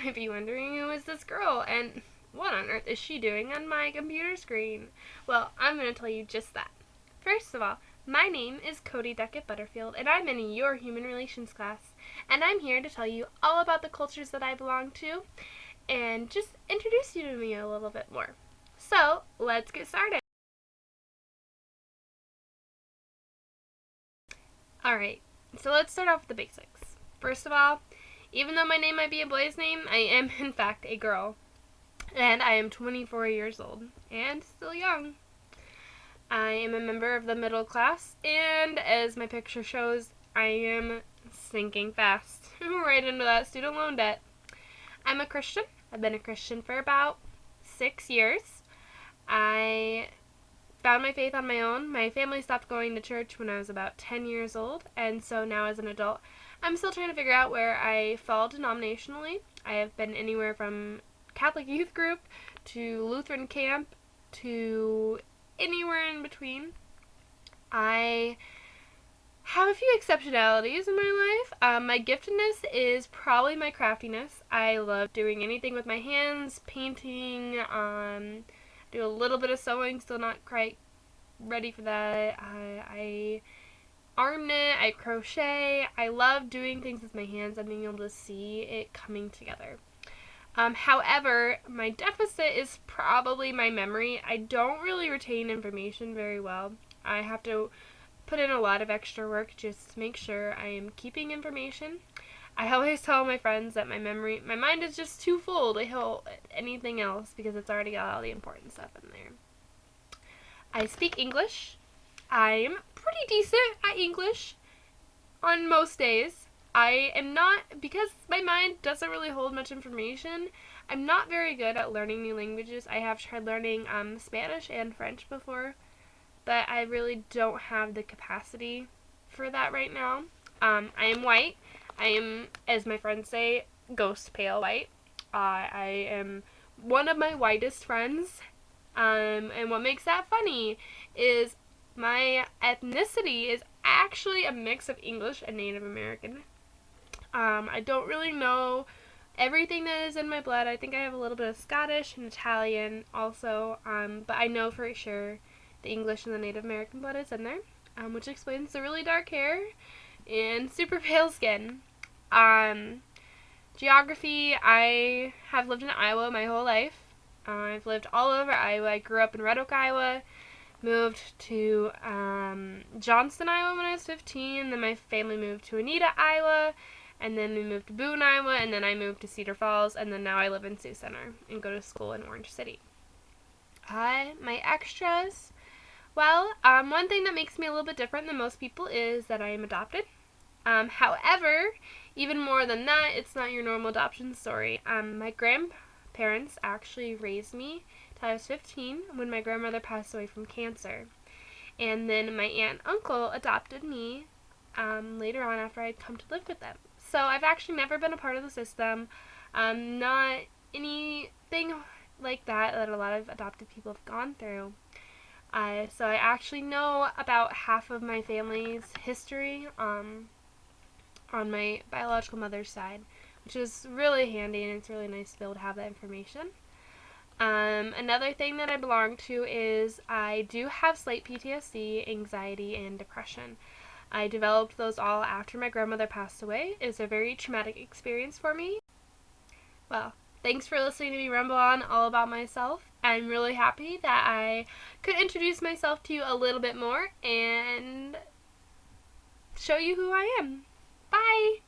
might be wondering, who is this girl and what on earth is she doing on my computer screen? Well, I'm going to tell you just that. First of all, my name is Cody Duckett-Butterfield, and I'm in your human relations class, and I'm here to tell you all about the cultures that I belong to and just introduce you to me a little bit more. So, let's get started. Alright, so let's start off with the basics. First of all, even though my name might be a boy's name, I am in fact a girl. And I am 24 years old, and still young. I am a member of the middle class, and as my picture shows, I am sinking fast right into that student loan debt. I'm a Christian. I've been a Christian for about 6 years. I found my faith on my own. My family stopped going to church when I was about 10 years old, and so now as an adult, I'm still trying to figure out where I fall denominationally. I have been anywhere from Catholic youth group to Lutheran camp to anywhere in between. I have a few exceptionalities in my life. My giftedness is probably my craftiness. I love doing anything with my hands, painting, do a little bit of sewing, still not quite ready for that. I arm knit, I crochet. I love doing things with my hands and being able to see it coming together. However, my deficit is probably my memory. I don't really retain information very well. I have to put in a lot of extra work just to make sure I am keeping information. I always tell my friends that my mind is just too full to hold anything else because it's already got all the important stuff in there. I speak English. I am pretty decent at English on most days. I am not, because my mind doesn't really hold much information, I'm not very good at learning new languages. I have tried learning Spanish and French before, but I really don't have the capacity for that right now. I am white. I am, as my friends say, ghost pale white. I am one of my whitest friends, and what makes that funny is my ethnicity is actually a mix of English and Native American. I don't really know everything that is in my blood. I think I have a little bit of Scottish and Italian also, but I know for sure the English and the Native American blood is in there, which explains the really dark hair and super pale skin. Geography, I have lived in Iowa my whole life. I've lived all over Iowa. I grew up in Red Oak, Iowa, moved to Johnston, Iowa when I was 15, then my family moved to Anita, Iowa, and then we moved to Boone, Iowa, and then I moved to Cedar Falls, and then now I live in Sioux Center and go to school in Orange City. My extras, well, one thing that makes me a little bit different than most people is that I am adopted. However, even more than that, it's not your normal adoption story. My grandparents actually raised me till I was 15 when my grandmother passed away from cancer. And then my aunt and uncle adopted me later on after I'd come to live with them. So I've actually never been a part of the system. Not anything like that a lot of adopted people have gone through. So I actually know about half of my family's history on my biological mother's side, which is really handy, and it's really nice to be able to have that information. Another thing that I belong to is I do have slight PTSD, anxiety, and depression. I developed those all after my grandmother passed away. It was a very traumatic experience for me. Well, thanks for listening to me ramble on all about myself. I'm really happy that I could introduce myself to you a little bit more and show you who I am. Bye!